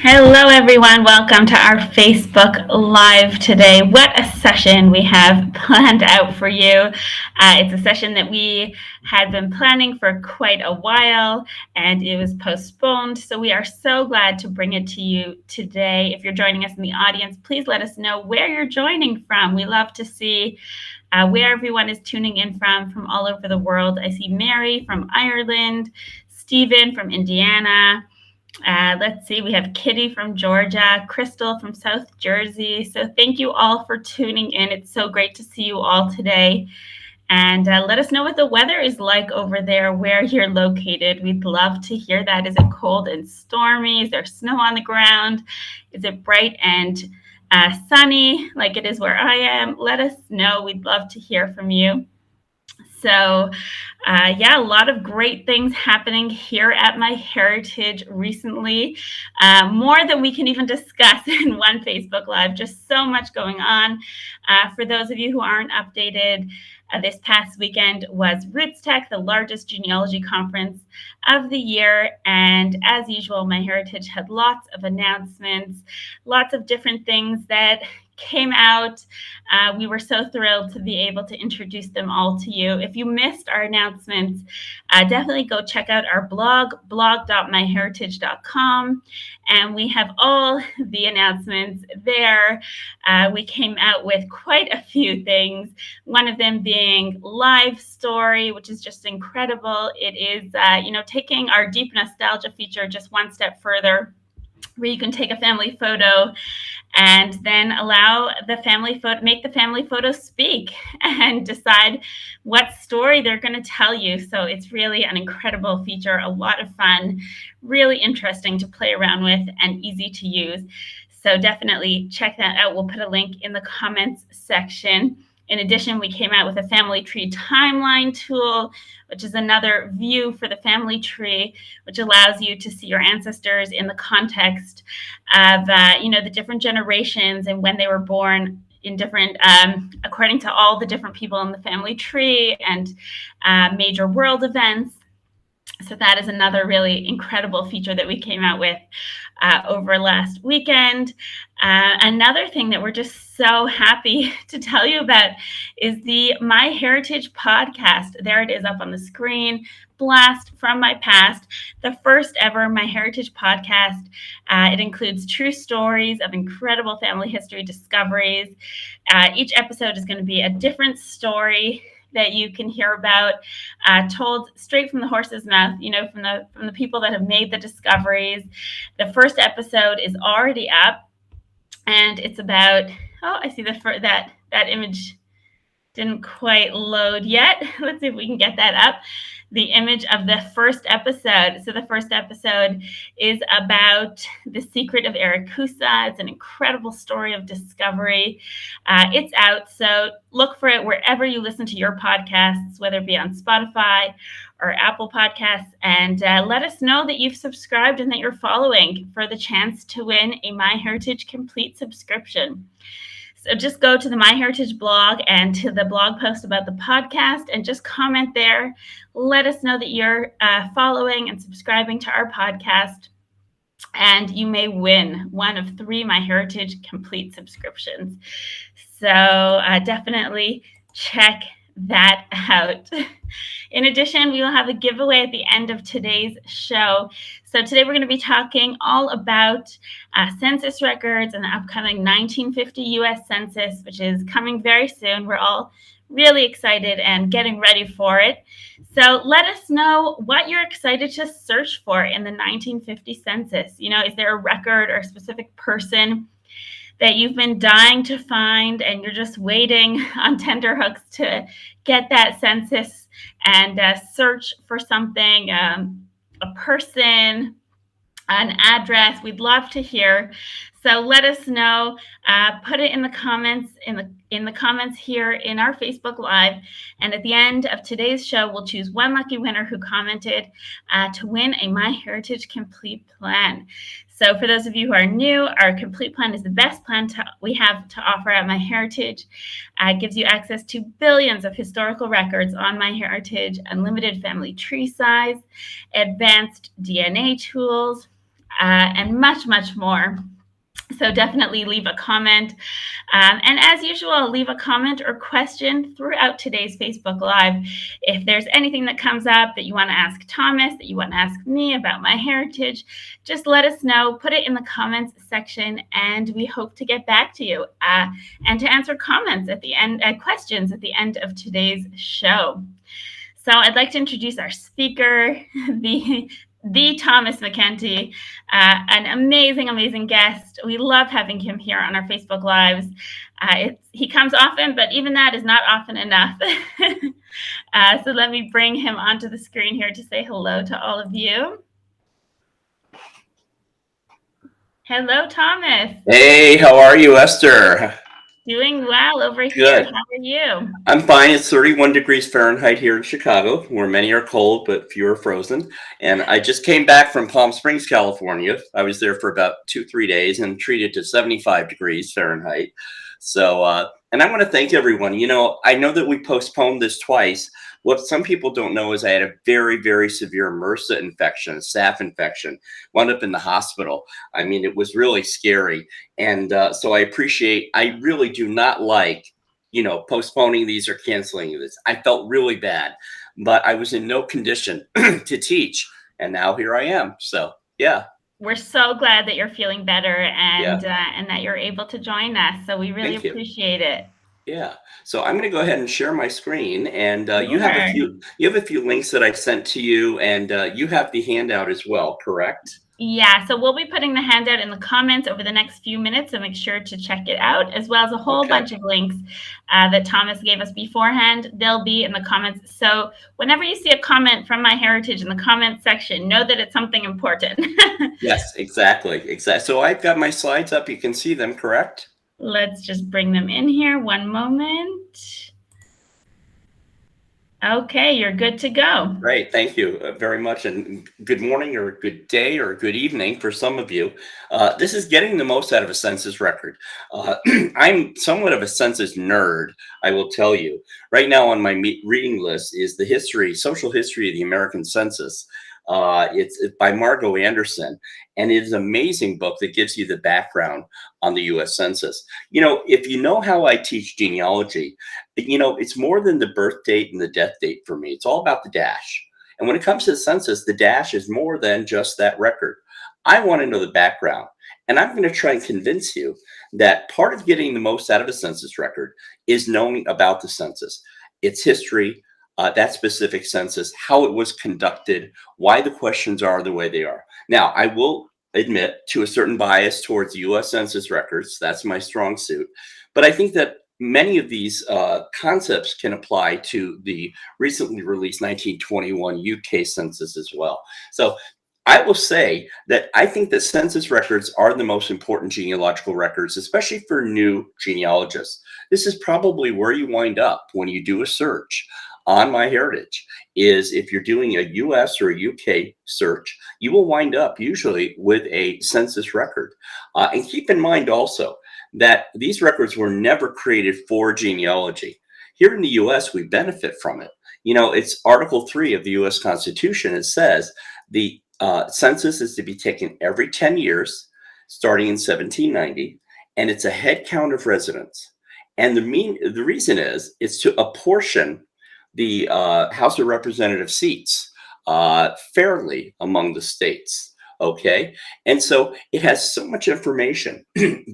Hello, everyone. Welcome to our Facebook Live today. What a session we have planned out for you. It's a session that we had been planning for quite a while and it was postponed. So we are so glad to bring it to you today. If you're joining us in the audience, please let us know where you're joining from. We love to see where everyone is tuning in from all over the world. I see Mary from Ireland, Stephen from Indiana. Let's see, we have Kitty from Georgia, Crystal from South Jersey. So thank you all for tuning in. It's so great to see you all today. And let us know what the weather is like over there, where you're located. We'd love to hear that. Is it cold and stormy? Is there snow on the ground? Is it bright and sunny like it is where I am? Let us know. We'd love to hear from you. So, a lot of great things happening here at MyHeritage recently, more than we can even discuss in one Facebook Live, just so much going on. For those of you who aren't updated, this past weekend was Roots Tech, the largest genealogy conference of the year. And as usual, MyHeritage had lots of announcements, lots of different things that came out. We were so thrilled to be able to introduce them all to you. If you missed our announcements, definitely go check out our blog, blog.myheritage.com, and we have all the announcements there. We came out with quite a few things, one of them being Live Story, which is just incredible. It is, taking our deep nostalgia feature just one step further, where you can take a family photo and then allow the family photo, make the family photo speak and decide what story they're going to tell you. So it's really an incredible feature, a lot of fun, really interesting to play around with and easy to use. So definitely check that out. We'll put a link in the comments section. In addition, we came out with a family tree timeline tool, which is another view for the family tree, which allows you to see your ancestors in the context of, the different generations and when they were born in different, according to all the different people in the family tree and major world events. So that is another really incredible feature that we came out with over last weekend. Another thing that we're just so happy to tell you about is the MyHeritage podcast. There it is up on the screen. Blast from my past, the first ever MyHeritage podcast. It includes true stories of incredible family history discoveries. Each episode is going to be a different story that you can hear about, told straight from the horse's mouth, from the people that have made the discoveries. The first episode is already up, and it's about, I see that image didn't quite load yet. Let's see if we can get that up. The image of the first episode. So the first episode is about the secret of Arequipa. It's an incredible story of discovery. It's out, so look for it wherever you listen to your podcasts, whether it be on Spotify or Apple Podcasts, and let us know that you've subscribed and that you're following for the chance to win a MyHeritage Complete subscription. So just go to the MyHeritage blog and to the blog post about the podcast and just comment there. Let us know that you're following and subscribing to our podcast, and you may win one of 3 MyHeritage Complete subscriptions. So definitely check that out. In addition, we will have a giveaway at the end of today's show. So today we're going to be talking all about census records and the upcoming 1950 U.S. Census, which is coming very soon. We're all really excited and getting ready for it. So let us know what you're excited to search for in the 1950 Census. Is there a record or a specific person that you've been dying to find and you're just waiting on tenterhooks to get that census and search for something, a person, an address? We'd love to hear. So let us know. Put it in the comments in the comments here in our Facebook Live. And at the end of today's show, we'll choose one lucky winner who commented to win a MyHeritage Complete plan. So for those of you who are new, our Complete plan is the best plan we have to offer at MyHeritage. It gives you access to billions of historical records on MyHeritage, unlimited family tree size, advanced DNA tools, and much, much more. So definitely leave a comment. And as usual, leave a comment or question throughout today's Facebook Live. If there's anything that comes up that you want to ask Thomas, that you want to ask me about MyHeritage, just let us know. Put it in the comments section, and we hope to get back to you and to answer comments at the end, questions at the end of today's show. So I'd like to introduce our speaker, the Thomas MacEntee, an amazing, amazing guest. We love having him here on our Facebook Lives. He comes often, but even that is not often enough. So let me bring him onto the screen here to say hello to all of you. Hello, Thomas. Hey, how are you, Esther? Doing well over Good. here. How are you? I'm fine. It's 31 degrees Fahrenheit here in Chicago, where many are cold, but few are frozen. And I just came back from Palm Springs, California. I was there for about 2-3 days and treated to 75 degrees Fahrenheit. So, and I want to thank everyone. You know, I know that we postponed this twice. What some people don't know is I had a very, very severe MRSA infection, a staph infection, wound up in the hospital. I mean, it was really scary. And so I really do not like, postponing these or canceling this. I felt really bad, but I was in no condition to teach. And now here I am. So, yeah. We're so glad that you're feeling better and that you're able to join us. So we really appreciate it. Yeah. So I'm going to go ahead and share my screen, and you have a few links that I sent to you, and you have the handout as well, correct? Yeah, so we'll be putting the handout in the comments over the next few minutes, so make sure to check it out, as well as a whole bunch of links that Thomas gave us beforehand. They'll be in the comments. So whenever you see a comment from MyHeritage in the comments section, know that it's something important. Yes, exactly. So I've got my slides up. You can see them, correct? Let's just bring them in here. One moment. Okay, you're good to go. Great. Thank you very much. And good morning or good day or good evening for some of you. This is getting the most out of a census record. I'm somewhat of a census nerd, I will tell you. Right now on my reading list is the social history of the American census. It's by Margot Anderson, and it is an amazing book that gives you the background on the U.S. Census. You know, if you know how I teach genealogy, it's more than the birth date and the death date for me. It's all about the dash. And when it comes to the census, the dash is more than just that record. I want to know the background. And I'm going to try and convince you that part of getting the most out of a census record is knowing about the census, its history, that specific census, how it was conducted, why the questions are the way they are. Now, I will admit to a certain bias towards U.S. Census records. That's my strong suit. But I think that many of these concepts can apply to the recently released 1921 UK Census as well. So I will say that I think that census records are the most important genealogical records, especially for new genealogists. This is probably where you wind up when you do a search on MyHeritage. Is if you're doing a US or a UK search, you will wind up usually with a census record. And keep in mind also that these records were never created for genealogy. Here in the US, we benefit from it. You know, it's Article 3 of the US Constitution. It says the census is to be taken every 10 years, starting in 1790, and it's a head count of residents. And the reason is it's to apportion the House of Representative seats fairly among the states. Okay. And so it has so much information.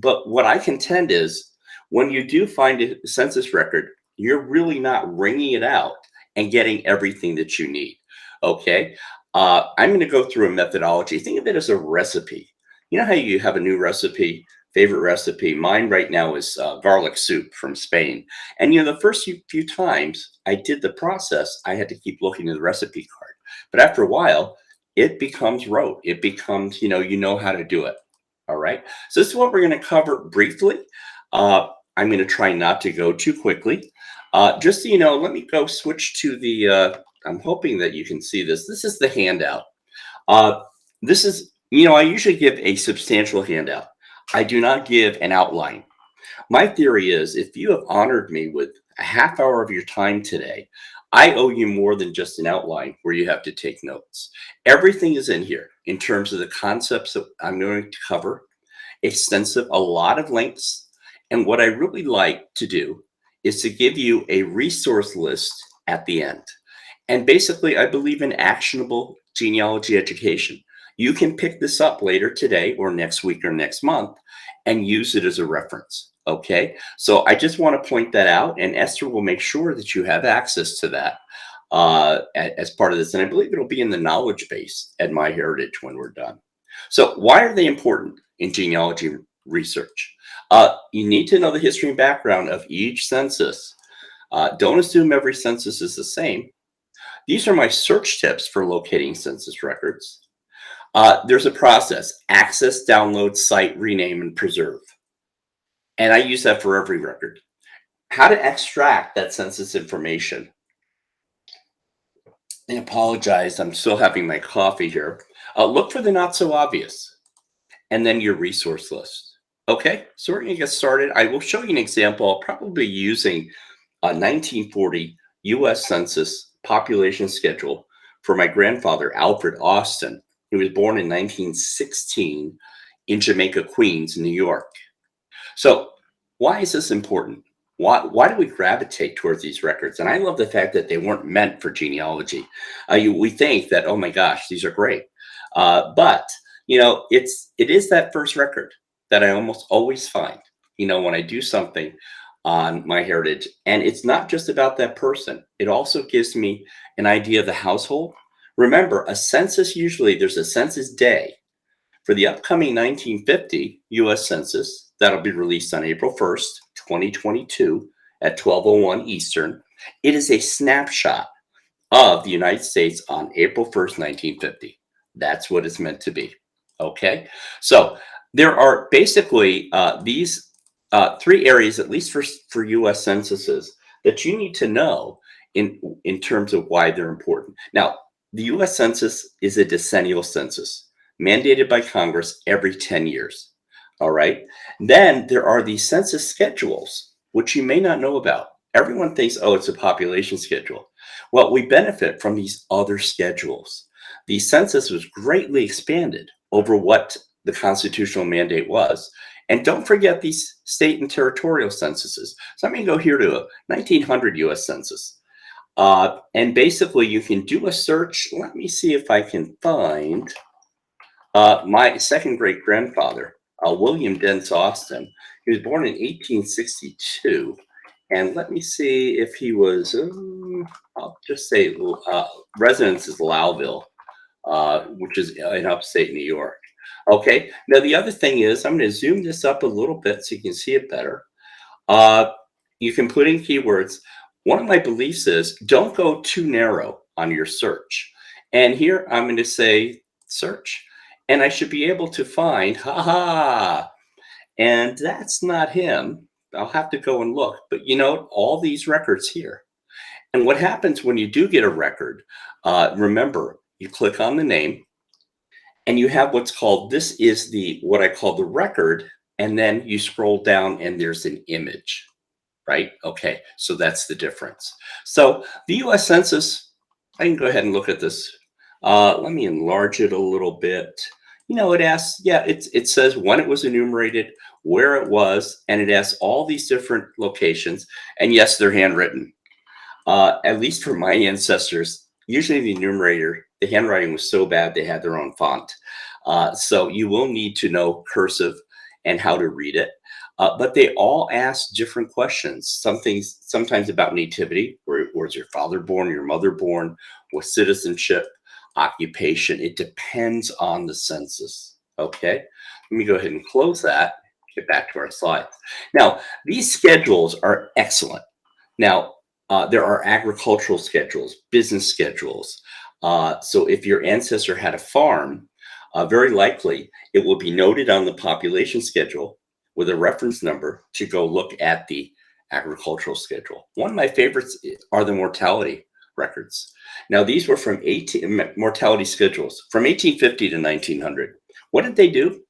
But what I contend is when you do find a census record, you're really not wringing it out and getting everything that you need. Okay. I'm going to go through a methodology. Think of it as a recipe. You know how you have a new recipe, favorite recipe? Mine right now is garlic soup from Spain. And, the first few times I did the process, I had to keep looking at the recipe card. But after a while, it becomes rote. It becomes, you know how to do it. All right. So this is what we're going to cover briefly. I'm going to try not to go too quickly. Just so you know, let me go switch to the, I'm hoping that you can see this. This is the handout. This is, I usually give a substantial handout. I do not give an outline. My theory is if you have honored me with a half hour of your time today, I owe you more than just an outline where you have to take notes. Everything is in here. in terms of the concepts that I'm going to cover. Extensive, a lot of links. And what I really like to do is to give you a resource list at the end. And basically, I believe in actionable genealogy education. You can pick this up later today or next week or next month and use it as a reference. Okay. So I just want to point that out, and Esther will make sure that you have access to that as part of this. And I believe it'll be in the knowledge base at MyHeritage when we're done. So why are they important in genealogy research? You need to know the history and background of each census. Don't assume every census is the same. These are my search tips for locating census records. There's a process: access, download, cite, rename, and preserve. And I use that for every record. How to extract that census information. I apologize, I'm still having my coffee here. Look for the not so obvious, and then your resource list. Okay, so we're gonna get started. I will show you an example, probably using a 1940 US Census population schedule for my grandfather, Alfred Austin. He was born in 1916 in Jamaica, Queens, New York. So why is this important? Why do we gravitate towards these records? And I love the fact that they weren't meant for genealogy. We think that, oh my gosh, these are great. But it is that first record that I almost always find, when I do something on MyHeritage. And it's not just about that person. It also gives me an idea of the household. Remember, a census, usually there's a census day for the upcoming 1950 US Census that'll be released on April 1st, 2022 at 12:01 Eastern. It is a snapshot of the United States on April 1st, 1950. That's what it's meant to be. Okay, so there are basically these three areas, at least for US censuses, that you need to know in terms of why they're important. Now, the US Census is a decennial census mandated by Congress every 10 years. All right. Then there are these census schedules, which you may not know about. Everyone thinks, oh, it's a population schedule. Well, we benefit from these other schedules. The census was greatly expanded over what the constitutional mandate was. And don't forget these state and territorial censuses. So I'm going to go here to a 1900 US Census. And basically, you can do a search. Let me see if I can find my second great grandfather, William Dents Austin. He was born in 1862. And let me see if he was, I'll just say residence is Lowville, which is in upstate New York. Okay, now the other thing is, I'm going to zoom this up a little bit so you can see it better. You can put in keywords. One of my beliefs is don't go too narrow on your search. And here I'm going to say search, and I should be able to find, and that's not him. I'll have to go and look, but all these records here. And what happens when you do get a record, remember, you click on the name and you have what's called, this is what I call the record. And then you scroll down and there's an image. Right? Okay, so that's the difference. So the US Census, I can go ahead and look at this. Let me enlarge it a little bit. It asks, it says when it was enumerated, where it was, and it asks all these different locations. And yes, they're handwritten. At least for my ancestors, usually the enumerator, the handwriting was so bad they had their own font. So you will need to know cursive and how to read it. But they all ask different questions. Sometimes about nativity, where was your father born, your mother born, what citizenship, occupation. It depends on the census. Okay, let me go ahead and close that. Get back to our slides. Now, these schedules are excellent. Now, there are agricultural schedules, business schedules. So if your ancestor had a farm, very likely it will be noted on the population schedule with a reference number to go look at the agricultural schedule. One of my favorites are the mortality records. Now, these were from mortality schedules from 1850 to 1900. What did they do?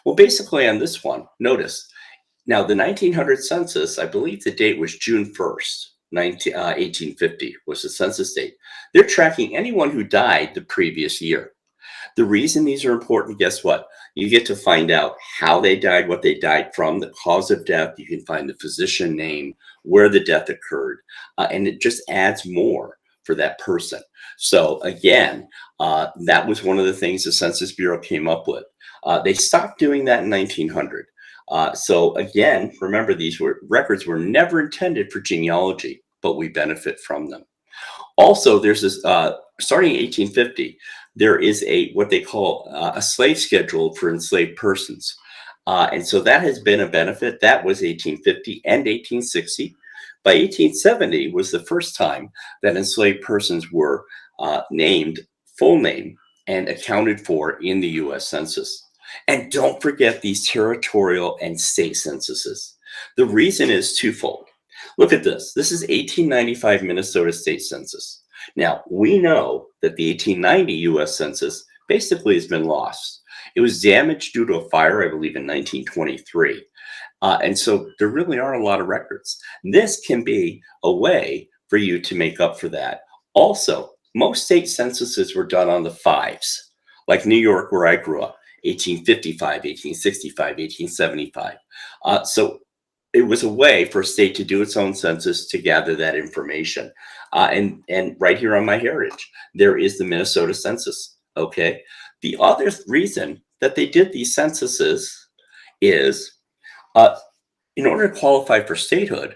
Well, basically on this one, notice, now the 1900 census, I believe the date was June 1st, 1850 was the census date. They're tracking anyone who died the previous year. The reason these are important, guess what? You get to find out how they died, what they died from, the cause of death. You can find the physician name, where the death occurred, and it just adds more for that person. So again, that was one of the things the Census Bureau came up with. They stopped doing that in 1900. So again, remember, records were never intended for genealogy, but we benefit from them. Also, there's this, starting in 1850, there is what they call a slave schedule for enslaved persons. And so that has been a benefit. That was 1850 and 1860. By 1870 was the first time that enslaved persons were named full name and accounted for in the US Census. And don't forget these territorial and state censuses. The reason is twofold. Look at this. This is 1895 Minnesota State Census. Now, we know that the 1890 US Census basically has been lost. It was damaged due to a fire, I believe, in 1923. And so there really aren't a lot of records. This can be a way for you to make up for that. Also, most state censuses were done on the fives, like New York, where I grew up, 1855, 1865, 1875. So it was a way for a state to do its own census to gather that information. And right here on MyHeritage, there is the Minnesota Census. Okay. The other reason that they did these censuses is in order to qualify for statehood,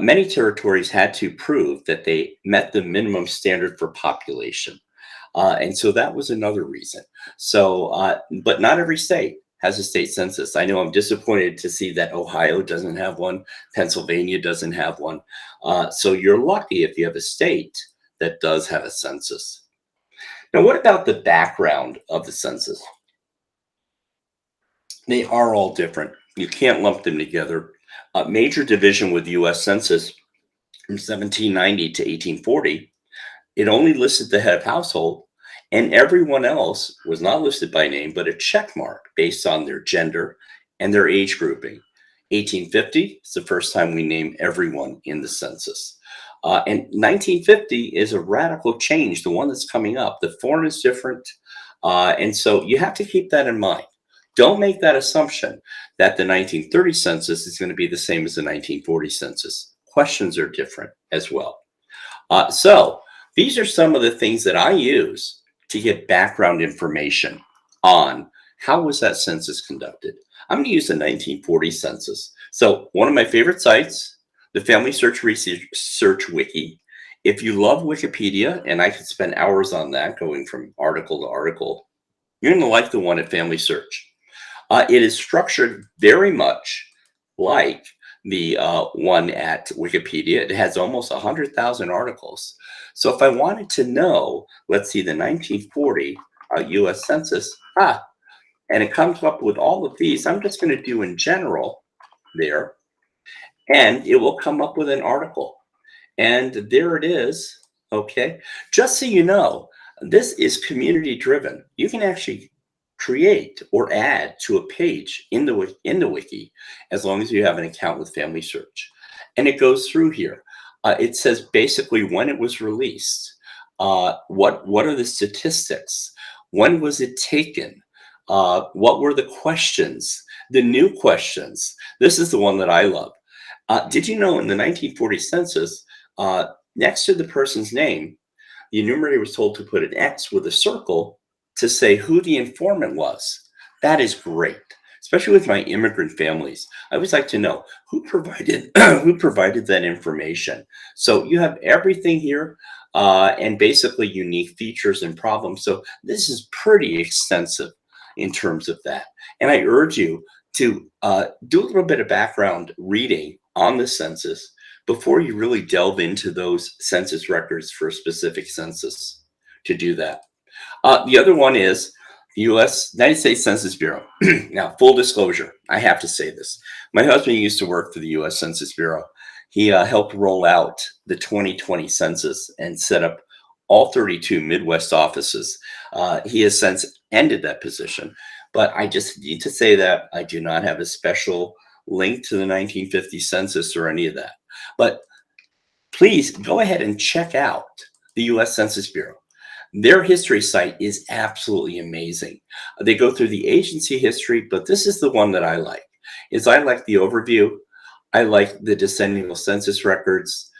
many territories had to prove that they met the minimum standard for population. And so that was another reason. So, but not every state has a state census. I know I'm disappointed to see that Ohio doesn't have one, Pennsylvania doesn't have one. So you're lucky if you have a state that does have a census. Now, what about the background of the census? They are all different. You can't lump them together. A major division with the US Census from 1790 to 1840, it only listed the head of household, and everyone else was not listed by name, but a check mark based on their gender and their age grouping. 1850 is the first time we name everyone in the census. And 1950 is a radical change, the one that's coming up. The form is different. And so you have to keep that in mind. Don't make that assumption that the 1930 census is going to be the same as the 1940 census. Questions are different as well. So these are some of the things that I use to get background information on how was that census conducted. I'm going to use the 1940 census. So one of my favorite sites, the Family Search Wiki. If you love Wikipedia, and I could spend hours on that, going from article to article, you're going to like the one at Family Search. It is structured very much like the one at Wikipedia. It has almost 100,000 articles. So if I wanted to know, let's see, the 1940 US Census, and it comes up with all of these, I'm just going to do in general there, and it will come up with an article. And there it is. Okay. Just so you know, this is community driven. You can actually create or add to a page in the wiki as long as you have an account with Family Search. And it goes through here. It says basically when it was released, what are the statistics, when was it taken, what were the questions, the new questions. This is the one that I love. Did you know in the 1940 census, next to the person's name, the enumerator was told to put an X with a circle to say who the informant was? That is great, especially with my immigrant families. I always like to know who provided who provided that information. So you have everything here, and basically unique features and problems. So this is pretty extensive in terms of that. And I urge you to do a little bit of background reading on the census before you really delve into those census records for a specific census to do that. The other one is the United States Census Bureau. Now, full disclosure, I have to say this. My husband used to work for the US Census Bureau. He helped roll out the 2020 census and set up all 32 Midwest offices. He has since ended that position, but I just need to say that I do not have a special link to the 1950 census or any of that. But please go ahead and check out the US Census Bureau. Their history site is absolutely amazing. They go through the agency history, but this is the one that I like. I like the overview. I like the decennial census records.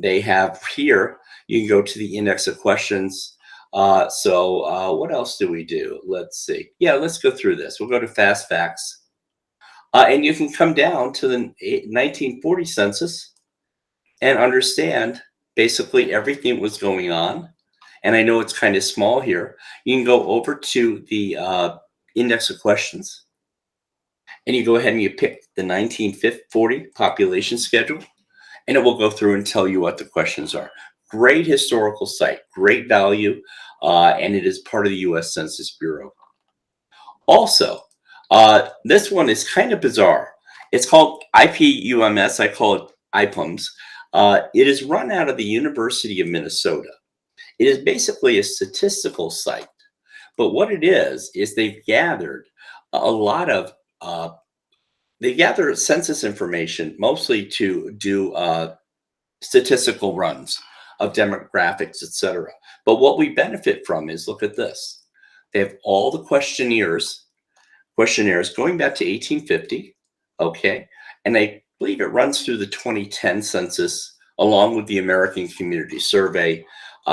They have here, you can go to the index of questions. What else do we do? Let's see. Yeah, let's go through this. We'll go to fast facts. And you can come down to the 1940 census and understand basically everything that was going on. And I know it's kind of small here. You can go over to the index of questions, and you go ahead and you pick the 1940 population schedule, and it will go through and tell you what the questions are. Great historical site, great value, and it is part of the U.S. Census Bureau. Also, this one is kind of bizarre. It's called IPUMS. I call it IPUMS. It is run out of the University of Minnesota. It is basically a statistical site, but what it is they've gathered a lot of they gather census information mostly to do statistical runs of demographics, etc. But what we benefit from is, look at this. They have all the questionnaires going back to 1850, okay? And I believe it runs through the 2010 census along with the American Community Survey.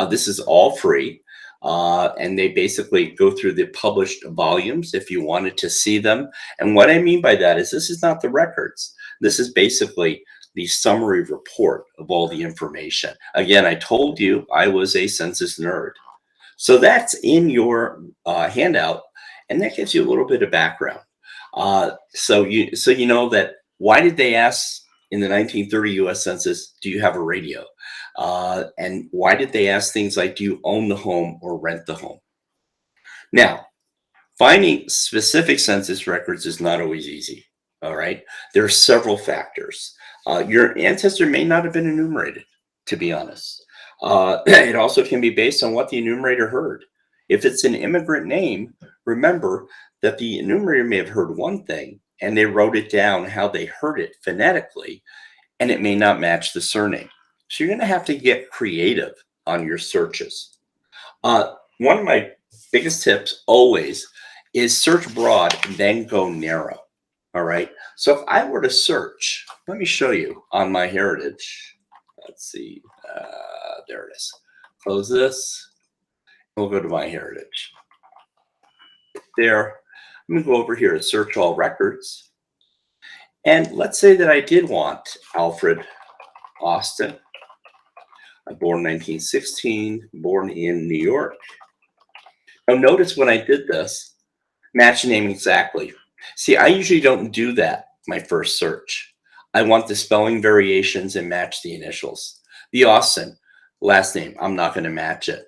This is all free. And they basically go through the published volumes if you wanted to see them. And what I mean by that is this is not the records. This is basically the summary report of all the information. Again, I told you I was a census nerd. So that's in your handout, and that gives you a little bit of background. So you know that why did they ask in the 1930 U.S. Census, do you have a radio? And why did they ask things like, do you own the home or rent the home? Now, finding specific census records is not always easy, all right? There are several factors. Your ancestor may not have been enumerated, to be honest. It also can be based on what the enumerator heard. If it's an immigrant name, remember that the enumerator may have heard one thing and they wrote it down how they heard it phonetically, and it may not match the surname. So you're going to have to get creative on your searches. One of my biggest tips always is search broad, then go narrow. All right. So if I were to search, let me show you on MyHeritage. Let's see. There it is. Close this. We'll go to MyHeritage. There. I'm going to go over here and search all records. And let's say that I did want Alfred Austin. Born 1916, born in New York. Now notice when I did this, match name exactly. See, I usually don't do that my first search. I want the spelling variations and match the initials. The Austin, last name, I'm not going to match it.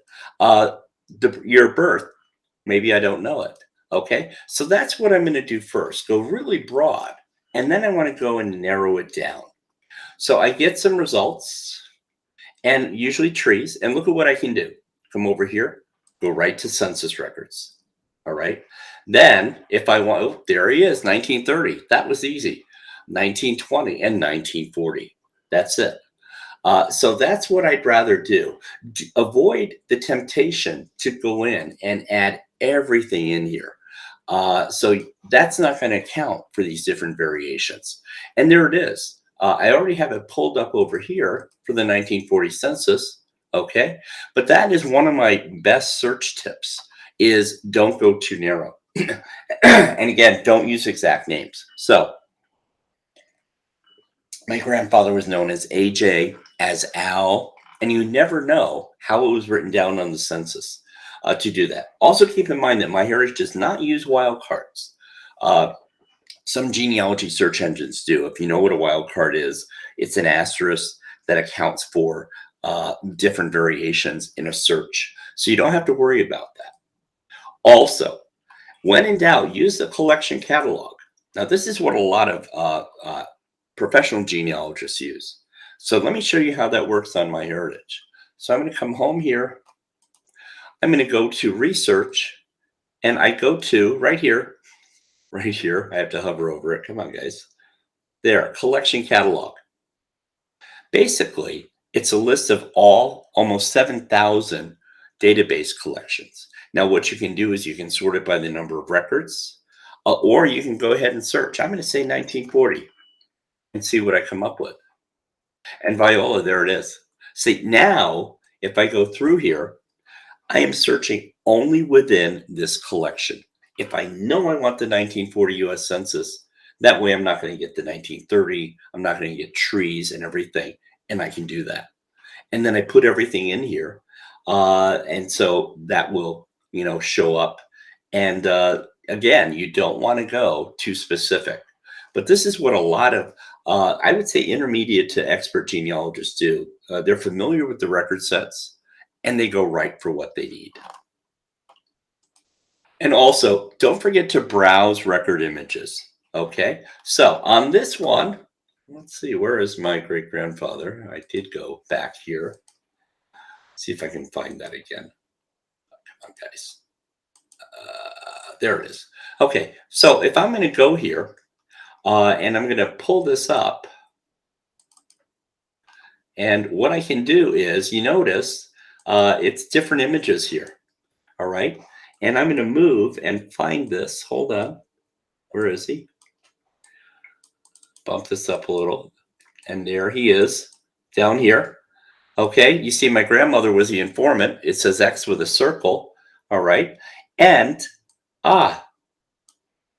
Your birth, maybe I don't know it. Okay, so that's what I'm going to do first. Go really broad, and then I want to go and narrow it down. So I get some results, and usually trees, and look at what I can do. Come over here, go right to census records. All right. Then if I want, oh, there he is, 1930. That was easy. 1920 and 1940. That's it. So that's what I'd rather do. Avoid the temptation to go in and add everything in here. So that's not going to account for these different variations. And there it is. I already have it pulled up over here for the 1940 census. Okay. But that is one of my best search tips is don't go too narrow. And again, don't use exact names. So my grandfather was known as AJ, as Al, and you never know how it was written down on the census to do that. Also keep in mind that MyHeritage does not use wildcards. Some genealogy search engines do. If you know what a wildcard is, it's an asterisk that accounts for different variations in a search. So you don't have to worry about that. Also, when in doubt, use the collection catalog. Now, this is what a lot of professional genealogists use. So let me show you how that works on MyHeritage. So I'm going to come home here. I'm going to go to research, and I go to right here. I have to hover over it. Come on, guys. There, collection catalog. Basically, it's a list of almost 7,000 database collections. Now, what you can do is you can sort it by the number of records, or you can go ahead and search. I'm going to say 1940 and see what I come up with. And Viola, there it is. See, now, if I go through here, I am searching only within this collection. If I know I want the 1940 US Census, that way I'm not going to get the 1930, I'm not going to get trees and everything, and I can do that. And then I put everything in here, and so that will, show up. And again, you don't want to go too specific, but this is what a lot of, I would say, intermediate to expert genealogists do. They're familiar with the record sets, and they go right for what they need. And also, don't forget to browse record images. Okay, so on this one, let's see, where is my great grandfather? I did go back here. See if I can find that again. Come on, guys. There it is. Okay, so if I'm going to go here and I'm going to pull this up, and what I can do is, you notice it's different images here. All right, and I'm going to move and find this. Hold on. Where is he? Bump this up a little. And there he is down here. Okay, you see my grandmother was the informant. It says X with a circle. All right. And,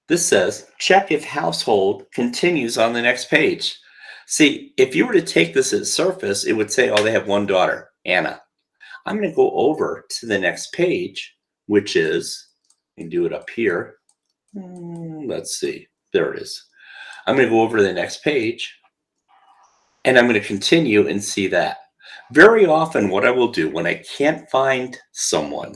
this says check if household continues on the next page. See, if you were to take this at surface, it would say, oh, they have one daughter, Anna. I'm going to go over to the next page, which is, and do it up here. Let's see. There it is. I'm going to go over to the next page, and I'm going to continue and see that. Very often, what I will do when I can't find someone,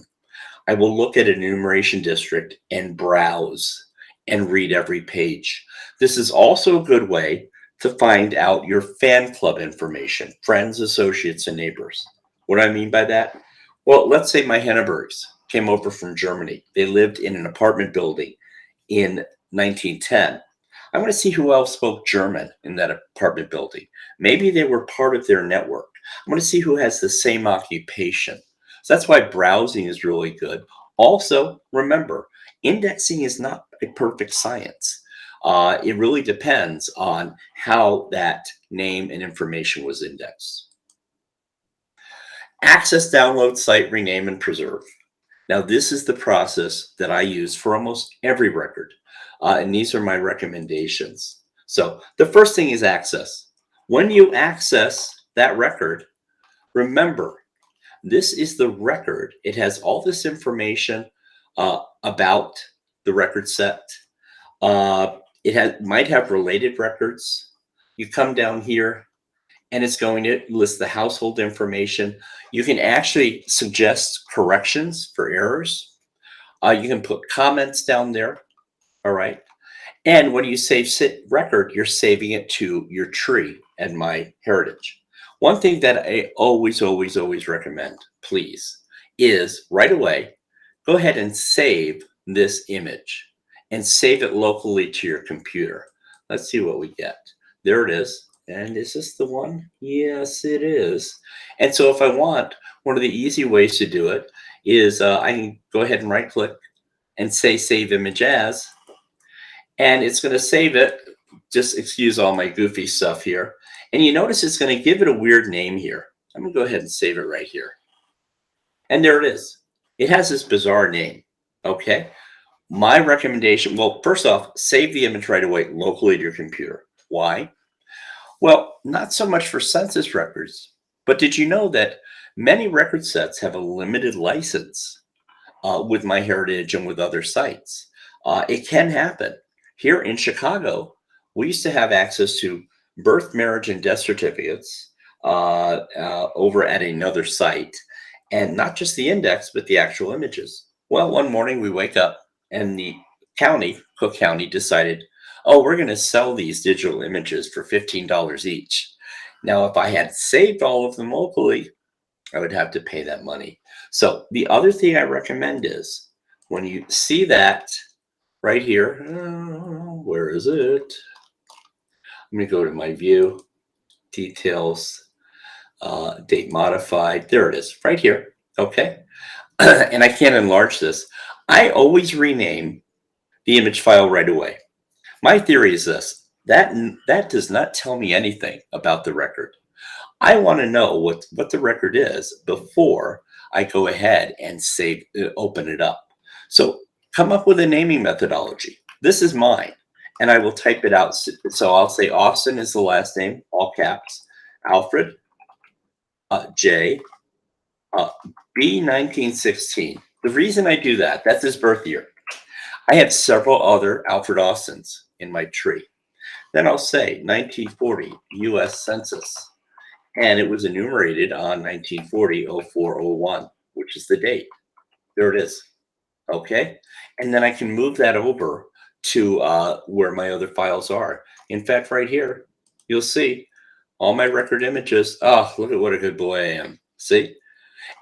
I will look at an enumeration district and browse and read every page. This is also a good way to find out your fan club information, friends, associates, and neighbors. What do I mean by that? Well, let's say my Hennebergs came over from Germany. They lived in an apartment building in 1910. I want to see who else spoke German in that apartment building. Maybe they were part of their network. I want to see who has the same occupation. So that's why browsing is really good. Also, remember, indexing is not a perfect science. It really depends on how that name and information was indexed. Access, download, cite, rename, and preserve. Now, this is the process that I use for almost every record. And these are my recommendations. So the first thing is access. When you access that record, remember, this is the record. It has all this information about the record set. It might have related records. You come down here, and it's going to list the household information. You can actually suggest corrections for errors. You can put comments down there. All right. And when you save record, you're saving it to your tree and MyHeritage. One thing that I always recommend, please, is right away, go ahead and save this image and save it locally to your computer. Let's see what we get. There it is. And is this the one? Yes, it is. And so if I want, one of the easy ways to do it is I can go ahead and right click and say save image as, and it's going to save it. Just excuse all my goofy stuff here. And you notice it's going to give it a weird name here. I'm going to go ahead and save it right here. And there it is. It has this bizarre name. Okay. My recommendation, well, first off, save the image right away locally to your computer. Why? Well, not so much for census records, but did you know that many record sets have a limited license with MyHeritage and with other sites? It can happen. Here in Chicago, we used to have access to birth, marriage, and death certificates over at another site, and not just the index, but the actual images. Well, one morning we wake up and the county, Cook County, decided, oh, we're going to sell these digital images for $15 each. Now, if I had saved all of them locally, I would have to pay that money. So the other thing I recommend is when you see that right here, where is it? I'm going to go to my view, details, date modified. There it is, right here. Okay. and I can't enlarge this, I always rename the image file right away. My theory is this, that does not tell me anything about the record. I want to know what the record is before I go ahead and open it up. So come up with a naming methodology. This is mine, and I will type it out. So I'll say Austin is the last name, all caps. Alfred, J, B 1916. The reason I do that, that's his birth year. I have several other Alfred Austins in my tree. Then I'll say 1940 US Census. And it was enumerated on 1940-04-01, which is the date. There it is. Okay. And then I can move that over to where my other files are. In fact, right here, you'll see all my record images. Oh, look at what a good boy I am. See?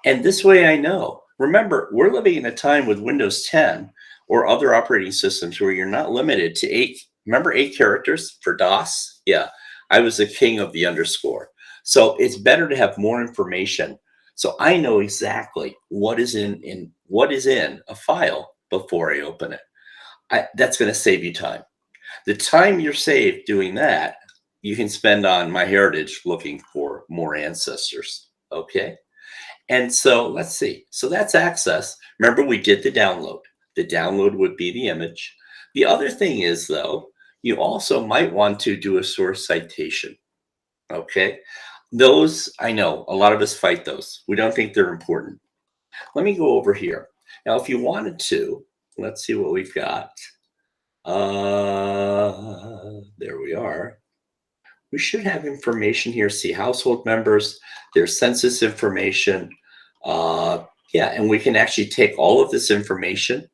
And this way I know. Remember, we're living in a time with Windows 10 or other operating systems where you're not limited to 8. Remember 8 characters for DOS? Yeah, I was the king of the underscore. So it's better to have more information. So I know exactly what is in a file before I open it. That's going to save you time. The time you're saved doing that, you can spend on MyHeritage looking for more ancestors. Okay. And so let's see. So that's access. Remember, we did the download. The download would be the image. The other thing is, though, you also might want to do a source citation. Okay. Those, I know, a lot of us fight those. We don't think they're important. Let me go over here. Now, if you wanted to, let's see what we've got. There we are. We should have information here. See household members, there's census information. Yeah, and we can actually take all of this information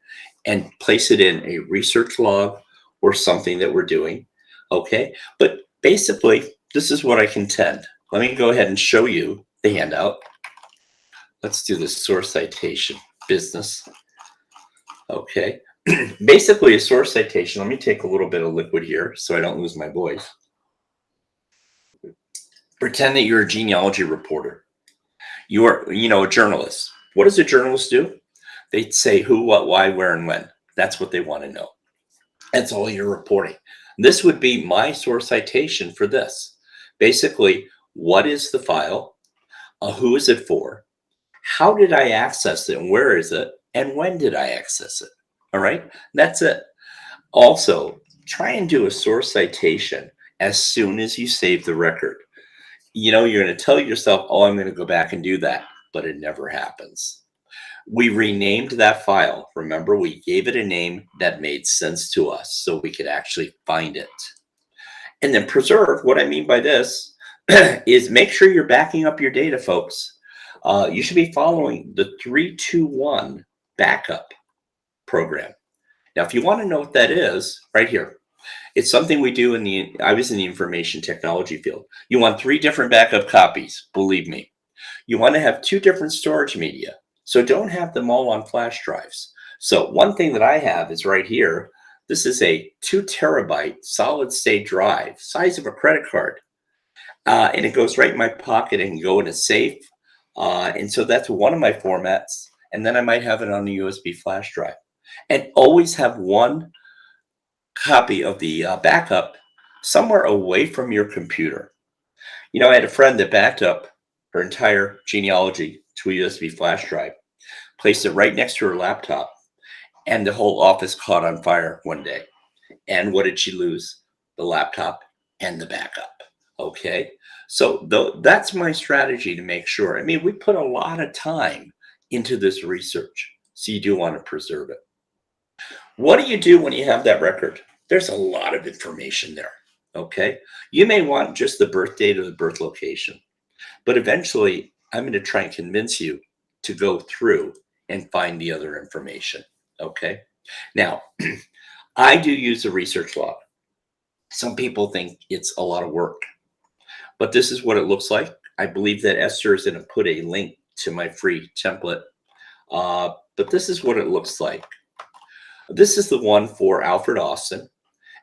and place it in a research log or something that we're doing. Okay, but basically, this is what I contend. Let me go ahead and show you the handout. Let's do the source citation business. Okay, basically a source citation. Let me take a little bit of liquid here so I don't lose my voice. Pretend that you're a genealogy reporter. You are, a journalist. What does a journalist do? They say who, what, why, where, and when. That's what they want to know. That's all you're reporting. This would be my source citation for this. Basically, what is the file? Who is it for? How did I access it? And where is it? And when did I access it? All right, that's it. Also, try and do a source citation as soon as you save the record. You're going to tell yourself, oh, I'm going to go back and do that, but it never happens. We renamed that file. Remember, we gave it a name that made sense to us so we could actually find it. And then preserve, what I mean by this is make sure you're backing up your data, folks. You should be following the 3-2-1 backup program. Now, if you want to know what that is, right here, it's something we do I was in the information technology field. You want 3 different backup copies, believe me. You want to have 2 different storage media. So don't have them all on flash drives. So one thing that I have is right here. This is a 2 terabyte solid state drive, size of a credit card. And it goes right in my pocket and can go in a safe. And so that's one of my formats. And then I might have it on a USB flash drive. And always have one copy of the backup somewhere away from your computer. I had a friend that backed up her entire genealogy to a USB flash drive, placed it right next to her laptop, and the whole office caught on fire one day. And what did she lose? The laptop and the backup. Okay, so that's my strategy to make sure. We put a lot of time into this research, so you do want to preserve it. What do you do when you have that record? There's a lot of information there. Okay, you may want just the birth date or the birth location, but eventually I'm going to try and convince you to go through and find the other information. Okay, now I do use a research log. Some people think it's a lot of work, but this is what it looks like. I believe that Esther is going to put a link to my free template, but this is what it looks like. This is the one for Alfred Austin.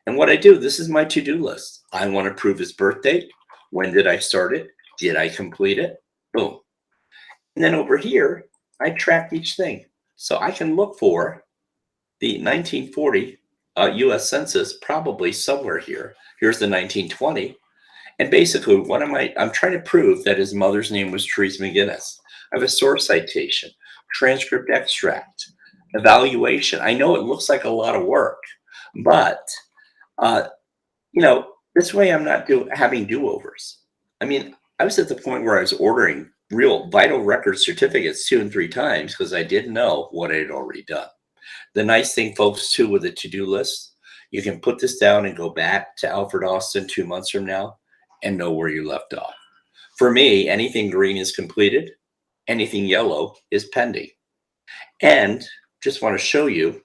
And what I do, this is my to-do list. I want to prove his birth date. When did I start it? Did I complete it? Boom. And then over here, I track each thing. So I can look for the 1940 US Census probably somewhere here. Here's the 1920. And basically, what am I? I'm trying to prove that his mother's name was Therese McGinnis. I have a source citation, transcript extract, evaluation. I know it looks like a lot of work, but uh, this way I'm not having do-overs. I mean, I was at the point where I was ordering real vital record certificates 2 and 3 times because I didn't know what I had already done. The nice thing, folks, too, with a to-do list, you can put this down and go back to Alfred Austin 2 months from now and know where you left off. For me, anything green is completed, anything yellow is pending. And just want to show you,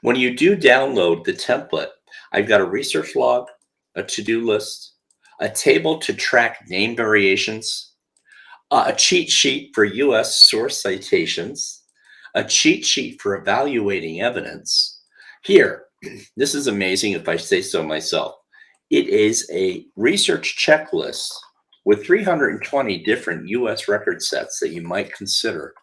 when you do download the template, I've got a research log, a to-do list, a table to track name variations, a cheat sheet for US source citations, a cheat sheet for evaluating evidence. Here, this is amazing if I say so myself. It is a research checklist with 320 different US record sets that you might consider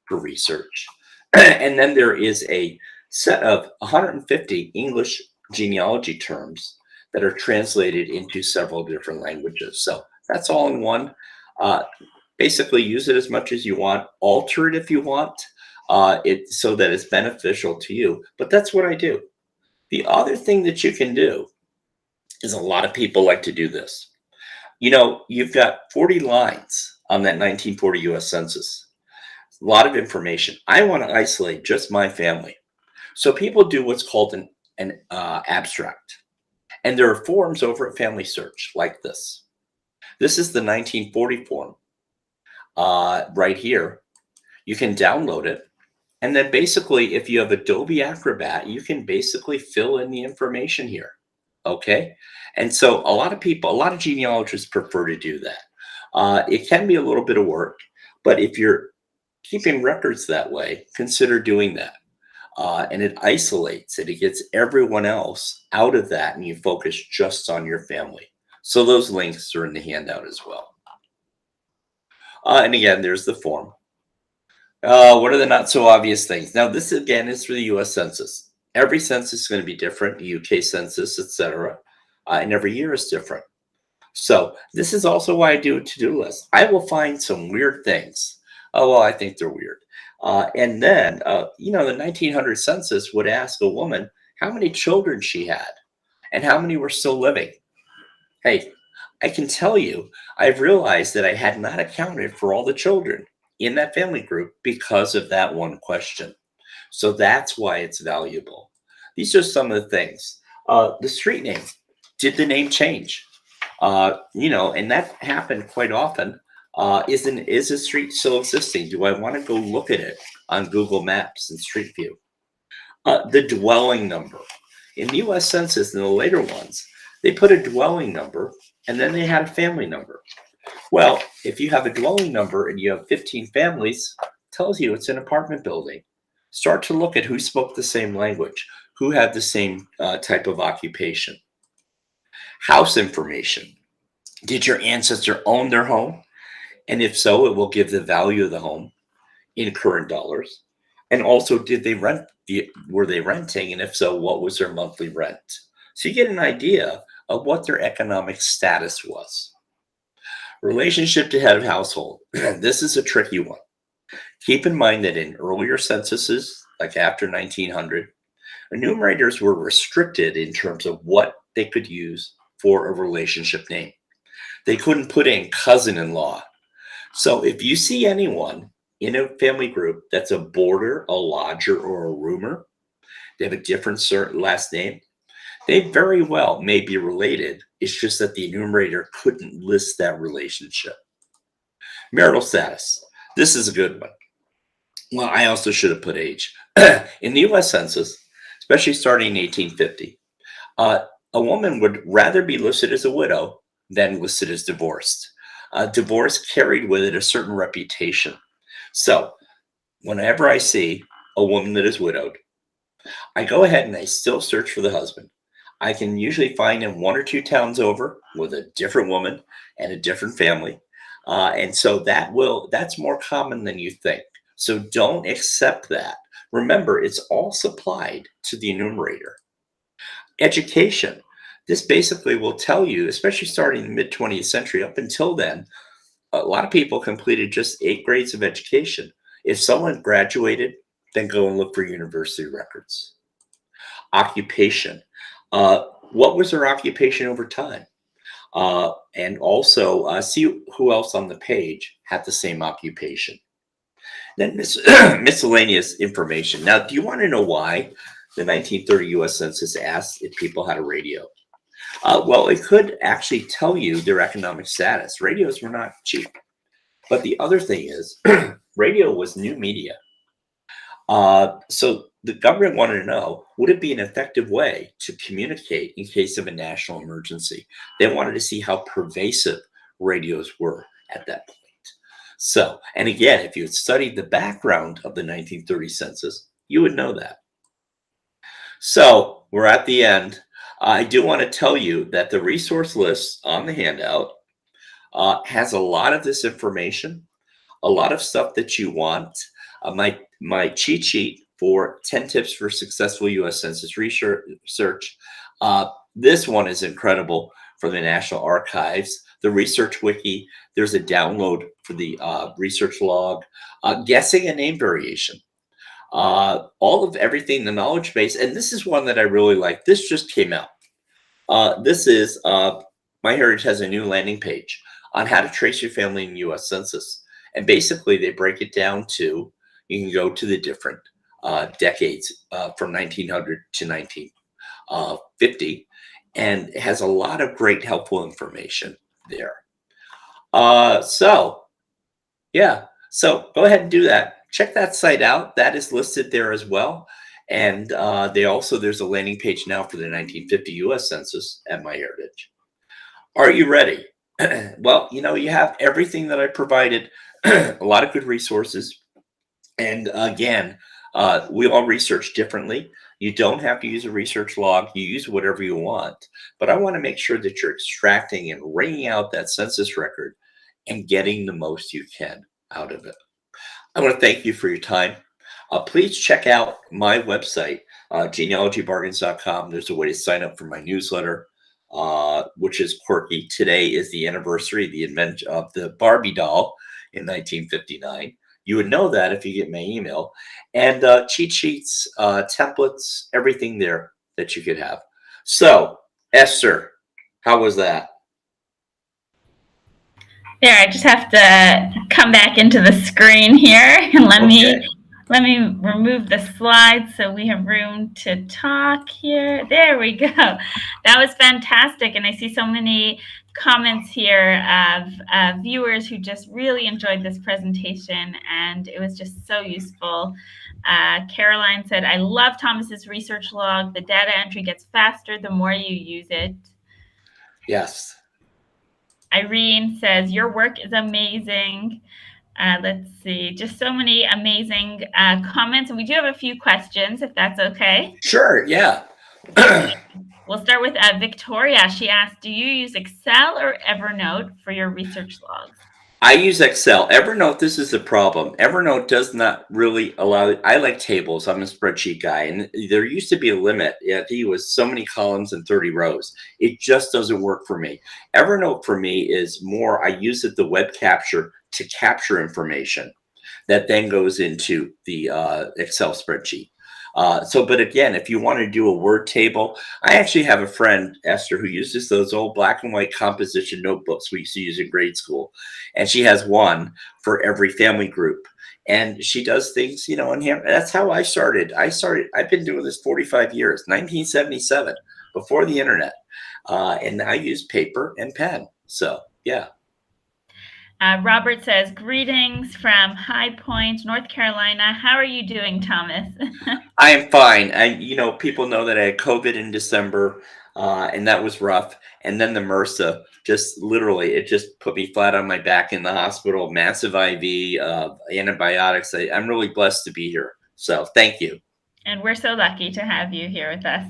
for research. And then there is a set of 150 English genealogy terms that are translated into several different languages. So that's all in one. Basically, use it as much as you want, alter it if you want, it so that it's beneficial to you. But that's what I do. The other thing that you can do is a lot of people like to do this. You've got 40 lines on that 1940 US Census, a lot of information. I want to isolate just my family. So people do what's called an abstract. And there are forms over at Family Search like this. This is the 1940 form right here. You can download it. And then basically, if you have Adobe Acrobat, you can basically fill in the information here. Okay. And so a lot of genealogists prefer to do that. It can be a little bit of work, but if you're keeping records that way, consider doing that. And it isolates it. It gets everyone else out of that, and you focus just on your family. So those links are in the handout as well. And again, there's the form. What are the not so obvious things? Now, this again is for the US Census. Every census is going to be different, the UK Census, etc. And every year is different. So this is also why I do a to-do list. I will find some weird things. Oh, well, I think they're weird. And then, the 1900 census would ask a woman how many children she had and how many were still living. Hey, I can tell you, I've realized that I had not accounted for all the children in that family group because of that one question. So that's why it's valuable. These are some of the things. The street name. Did the name change? And that happened quite often. Is a street still existing? Do I want to go look at it on Google Maps and Street View? The dwelling number. In the US Census and the later ones, they put a dwelling number and then they had a family number. Well, if you have a dwelling number and you have 15 families, it tells you it's an apartment building. Start to look at who spoke the same language, who had the same type of occupation. House information. Did your ancestor own their home? And if so, it will give the value of the home in current dollars. And also, were they renting? And if so, what was their monthly rent? So you get an idea of what their economic status was. Relationship to head of household. This is a tricky one. Keep in mind that in earlier censuses, like after 1900, enumerators were restricted in terms of what they could use for a relationship name. They couldn't put in cousin-in-law. So if you see anyone in a family group that's a boarder, a lodger, or a roomer, they have a different last name, they very well may be related. It's just that the enumerator couldn't list that relationship. Marital status. This is a good one. Well, I also should have put age. In the US Census, especially starting in 1850, a woman would rather be listed as a widow than listed as divorced. Divorce carried with it a certain reputation. So whenever I see a woman that is widowed, I go ahead and I still search for the husband. I can usually find him 1 or 2 towns over with a different woman and a different family. And so that's more common than you think. So don't accept that. Remember, it's all supplied to the enumerator. Education. This basically will tell you, especially starting in the mid 20th century, up until then, a lot of people completed just 8 grades of education. If someone graduated, then go and look for university records. Occupation. What was their occupation over time? And also see who else on the page had the same occupation. Then miscellaneous information. Now, do you want to know why the 1930 US Census asked if people had a radio? Well, it could actually tell you their economic status. Radios were not cheap. But the other thing is, radio was new media. So the government wanted to know, would it be an effective way to communicate in case of a national emergency? They wanted to see how pervasive radios were at that point. So, and again, if you had studied the background of the 1930 census, you would know that. So we're at the end. I do want to tell you that the resource list on the handout has a lot of this information, a lot of stuff that you want. My cheat sheet for 10 tips for successful U.S. Census research. This one is incredible for the National Archives. The Research Wiki, there's a download for the research log. Guessing a name variation. All of everything, the knowledge base. And this is one that I really like. This just came out. This is MyHeritage has a new landing page on how to trace your family in U.S. Census. And basically, they break it down to, you can go to the different decades from 1900 to 1950, and it has a lot of great helpful information there. So go ahead and do that. Check that site out. That is listed there as well. And there's a landing page now for the 1950 U.S. Census at MyHeritage. Are you ready? Well, you have everything that I provided, a lot of good resources. And again, we all research differently. You don't have to use a research log. You use whatever you want. But I want to make sure that you're extracting and wringing out that census record and getting the most you can out of it. I want to thank you for your time. Please check out my website, genealogybargains.com. There's a way to sign up for my newsletter, which is quirky. Today is the anniversary of the invention of the Barbie doll in 1959. You would know that if you get my email. And cheat sheets, templates, everything there that you could have. So, Esther, how was that? There, I just have to come back into the screen here and let me remove the slides so we have room to talk here. There we go. That was fantastic. And I see so many comments here of viewers who just really enjoyed this presentation, and it was just so useful. Caroline said, I love Thomas's research log. The data entry gets faster the more you use it. Yes. Irene says, your work is amazing. Let's see, just so many amazing comments. And we do have a few questions, if that's okay. Sure, yeah. We'll start with Victoria. She asked, do you use Excel or Evernote for your research logs? I use Excel. Evernote, this is the problem. Evernote does not really allow, I like tables. I'm a spreadsheet guy. And there used to be a limit. I think it was so many columns and 30 rows. It just doesn't work for me. Evernote for me is more, I use it, the web capture, to capture information that then goes into the Excel spreadsheet. But again, if you want to do a word table, I actually have a friend, Esther, who uses those old black and white composition notebooks we used to use in grade school. And she has one for every family group. And she does things, in here. That's how I started. I've been doing this 45 years, 1977, before the internet. And I use paper and pen. So, yeah. Robert says, greetings from High Point, North Carolina. How are you doing, Thomas? I am fine. People know that I had COVID in December, and that was rough. And then the MRSA, it just put me flat on my back in the hospital, massive IV, antibiotics. I'm really blessed to be here. So thank you. And we're so lucky to have you here with us.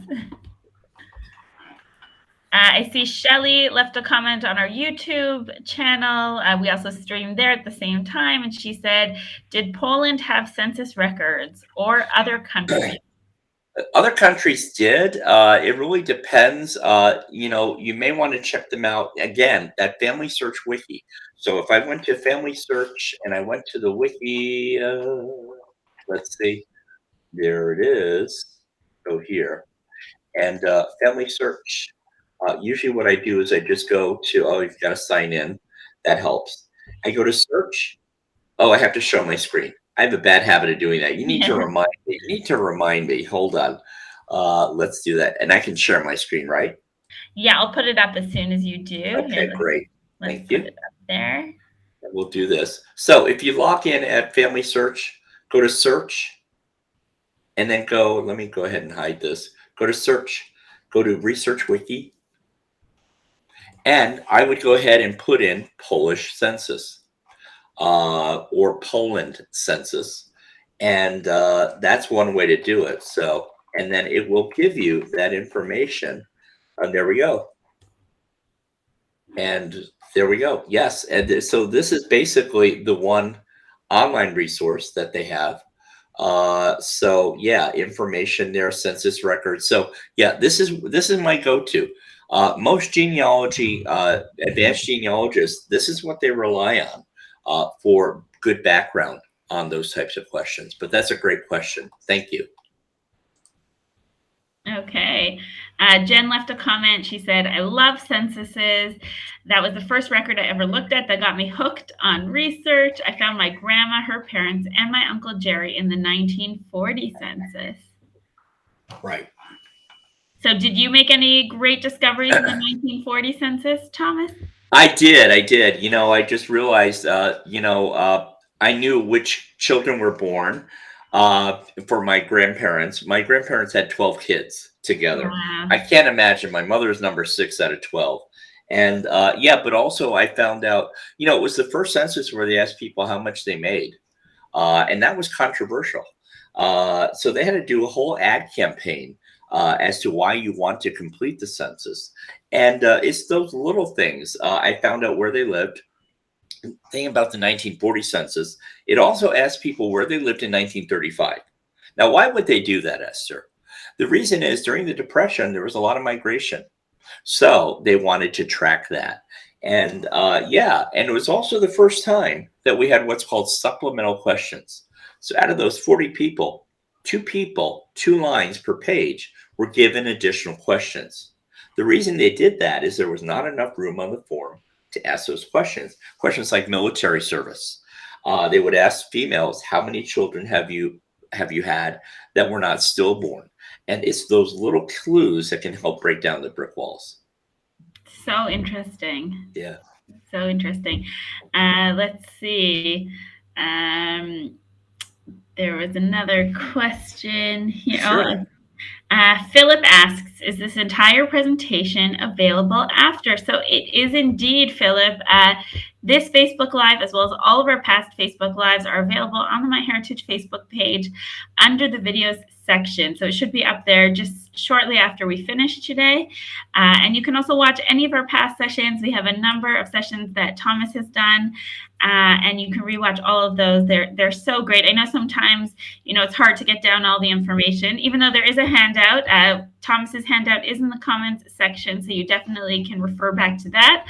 I see Shelly left a comment on our YouTube channel. We also streamed there at the same time, and she said, "Did Poland have census records or other countries?" Other countries did. It really depends. You may want to check them out again at Family Search Wiki. So if I went to Family Search and I went to the wiki, let's see, there it is. Go here and Family Search. Usually, what I do is I just go to, oh, you've got to sign in. That helps. I go to search. Oh, I have to show my screen. I have a bad habit of doing that. You need to remind me. You need to remind me. Hold on. Let's do that. And I can share my screen, right? Yeah, I'll put it up as soon as you do. Okay, great. Let's Thank put you. it up there. And we'll do this. So if you log in at Family Search, go to search, and then go, let me go ahead and hide this. Go to search, go to Research Wiki, and I would go ahead and put in Polish census or Poland census. And that's one way to do it. So, and then it will give you that information. And there we go. And there we go. Yes. And so this is basically the one online resource that they have. So yeah, information there, census records. So yeah, this is my go-to. Most genealogy, advanced genealogists, this is what they rely on for good background on those types of questions. But that's a great question. Thank you. Okay. Jen left a comment. She said, "I love censuses. That was the first record I ever looked at that got me hooked on research. I found my grandma, her parents, and my Uncle Jerry in the 1940 census." Right. So did you make any great discoveries in the 1940 census, Thomas? I did. I just realized, I knew which children were born for my grandparents. My grandparents had 12 kids together. Wow. I can't imagine. My mother's number 6 out of 12. And yeah, but also I found out, it was the first census where they asked people how much they made. And that was controversial. So they had to do a whole ad campaign as to why you want to complete the census. And it's those little things. I found out where they lived. Thing about the 1940 census, it also asked people where they lived in 1935. Now, why would they do that, Esther? The reason is during the Depression, there was a lot of migration. So they wanted to track that. And yeah, and it was also the first time that we had what's called supplemental questions. So out of those 40 people, 2 lines per page were given additional questions. The reason they did that is there was not enough room on the form to ask those questions. Questions like military service. They would ask females, how many children have you had that were not stillborn? And it's those little clues that can help break down the brick walls. So interesting. Yeah. So interesting. Let's see. There was another question here. Sure. Philip asks, "Is this entire presentation available after?" So it is indeed, Philip. This Facebook Live, as well as all of our past Facebook Lives, are available on the MyHeritage Facebook page under the videos section. So it should be up there just shortly after we finish today. And you can also watch any of our past sessions. We have a number of sessions that Thomas has done, and you can rewatch all of those. They're so great. I know sometimes, it's hard to get down all the information, even though there is a handout. Thomas's handout is in the comments section, so you definitely can refer back to that,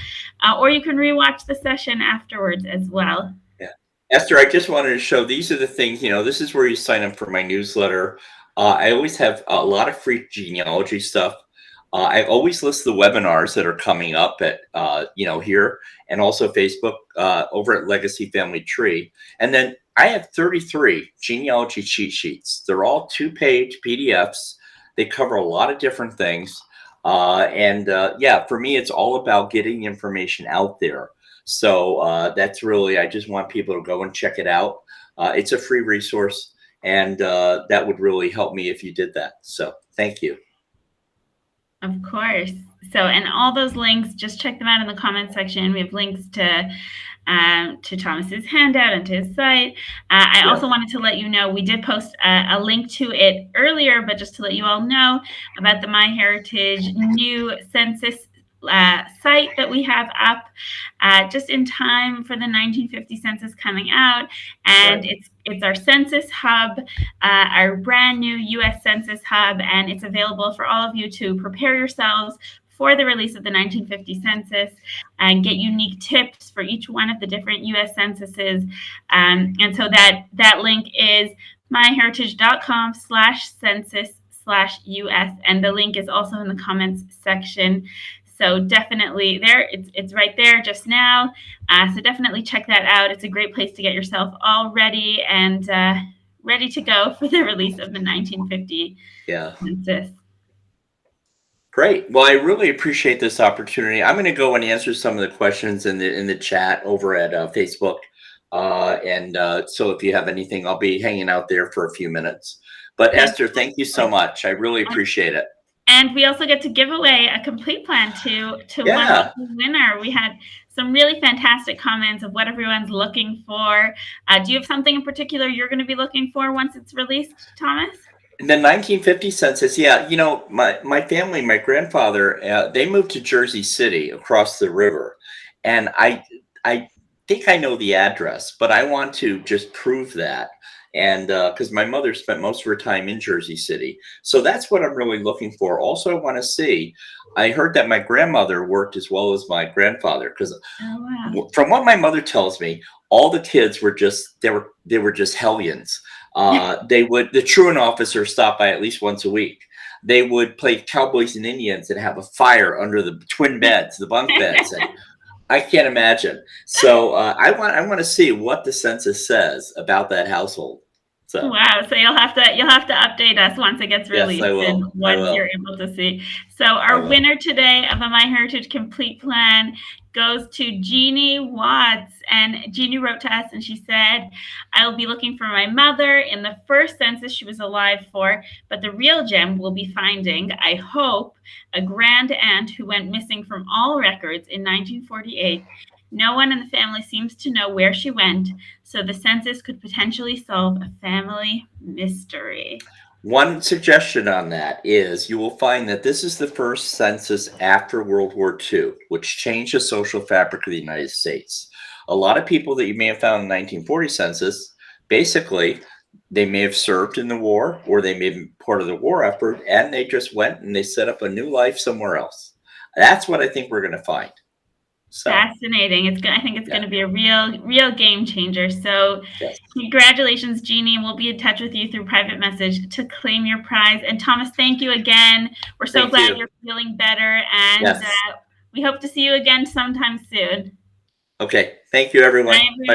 or you can rewatch the session afterwards as well. Yeah, Esther, I just wanted to show these are the things. This is where you sign up for my newsletter. I always have a lot of free genealogy stuff. I always list the webinars that are coming up at here, and also Facebook over at Legacy Family Tree. And then I have 33 genealogy cheat sheets. They're all 2-page PDFs. They cover a lot of different things. Yeah, for me, it's all about getting the information out there. So that's really, I just want people to go and check it out. It's a free resource, and that would really help me if you did that. So thank you. Of course. So, and all those links, just check them out in the comment section. We have links to Thomas's handout and to his site. I also wanted to let you know, we did post a link to it earlier, but just to let you all know about the MyHeritage new census site that we have up just in time for the 1950 census coming out. And Right. it's our census hub, our brand new US Census hub, and it's available for all of you to prepare yourselves for the release of the 1950 census and get unique tips for each one of the different US censuses. And so that link is myheritage.com/census/US, and the link is also in the comments section. So definitely there, it's right there just now. So definitely check that out. It's a great place to get yourself all ready and ready to go for the release of the 1950 Yeah. census. Great. Well, I really appreciate this opportunity. I'm going to go and answer some of the questions in the chat over at Facebook. So if you have anything, I'll be hanging out there for a few minutes. But Esther, thank you so much. I really appreciate it. And we also get to give away a complete plan to one Yeah. winner. We had some really fantastic comments of what everyone's looking for. Do you have something in particular you're going to be looking for once it's released, Thomas? In the 1950 census, yeah, my family, my grandfather, they moved to Jersey City across the river, and I think I know the address, but I want to just prove that, and because my mother spent most of her time in Jersey City, so that's what I'm really looking for. Also, I want to see. I heard that my grandmother worked as well as my grandfather, because from what my mother tells me, all the kids were just they were just hellions. The truant officer stopped by at least once a week. They would play cowboys and Indians and have a fire under the twin beds, the bunk beds, and I can't imagine. So I want to see what the census says about that household. So wow! So you'll have to update us once it gets released, yes, I will. and once you're able to see. So our winner today of a MyHeritage Complete Plan goes to Jeannie Watts, and Jeannie wrote to us and she said, "I will be looking for my mother in the first census she was alive for, but the real gem will be finding, I hope, a grand aunt who went missing from all records in 1948. No one in the family seems to know where she went, so the census could potentially solve a family mystery." One suggestion on that is you will find that this is the first census after World War II, which changed the social fabric of the United States. A lot of people that you may have found in the 1940 census, basically, they may have served in the war or they may have been part of the war effort, and they just went and they set up a new life somewhere else. That's what I think we're going to find. So, fascinating. I think it's going to be a real game changer. So yes. Congratulations, Jeannie. We'll be in touch with you through private message to claim your prize. And Thomas, thank you again. We're so glad you're feeling better. And we hope to see you again sometime soon. Okay. Thank you, everyone. Bye, everyone.